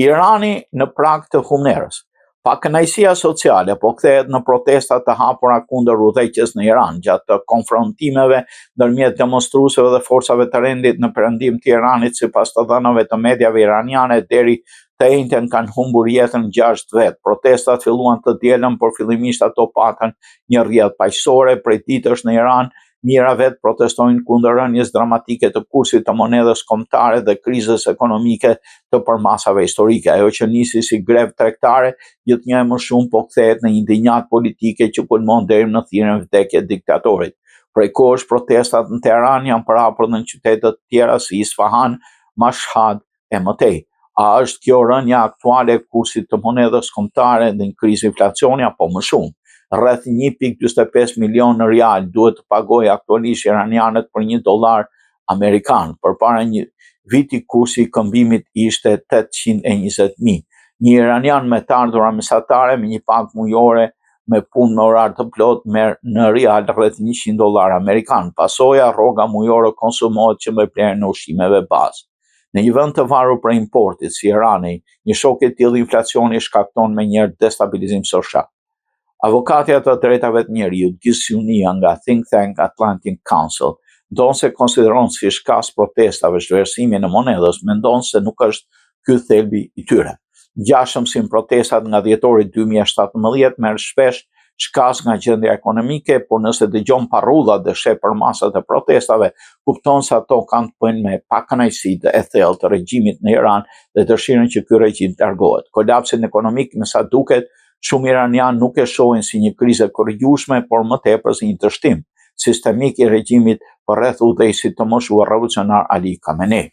Irani në prag të humnerës. Pakënaqësia sociale po kthehet në protesta të hapura kundër udhëheqjes në Iran gjatë konfrontimeve ndërmjet demonstruesve dhe forcave të rendit në perëndim të Iranit, sipas të dhënave të mediave iraniane, deri të njëjtën kanë humbur jetën 6 vet. Protestat filluan të dielën, por fillimisht ato patën një rrjedhë paqësore. Prej ditësh në Iran, mijëra vet protestojnë kundër rënies dramatike të kursit të monedhës kombëtare dhe krizës ekonomike të përmasave historike. Ajo që nisi si grevë tregtare, gjithnjë e më shumë po kthehet në një ndinjat politike që kulmon deri në thirrjen vdekje diktatorit. Prej kohësh protestat në Teheran janë parapër në qytete të tjera si Isfahan, Mashhad e mëtej. A është kjo rënja aktuale e kursit të monedhës kombëtare dhe në krizë inflacioni apo më shumë? Rreth 1.45 milion rial duhet të pagojë aktualisht iranianët për $1 amerikan. Përpara një viti kursi i këmbimit ishte 820.000. Një iranian me të ardhura mesatare me një pagë mujore me punë me orar të plot merr në rial rreth $100 amerikan. Pasoja rroga mujore konsumohet që me blerjen e ushqimeve bazë. Në një vend të varur prej importit si Irani, një shok i tillë inflacioni shkakton menjëherë destabilizim social. Avokatja të drejtave të njeriut, Gjysjunia nga Think Tank Atlantic Council, ndonse konsideron si shkas protestave zhvlerësimin e monedhës, mendon se nuk është ky thelbi i tyre. Ngjashëm si protestat nga dhjetori 2017 merr shpesh shkas nga gjendja ekonomike, por nëse dëgjon parrullat dhe sheh përmasat e protestave, kupton se ato kanë të bëjnë me pakënaqësitë e thellë të regjimit në Iran dhe dëshirën që ky regjim të largohet. Kolapsin ekonomik, me sa duket, shumë iranian nuk e shohin si një krizë e korrigjueshme, por më tepër si një dështim sistemik i regjimit për rreth udhëheqësit të moshuar revolucionar Ali Khamenei.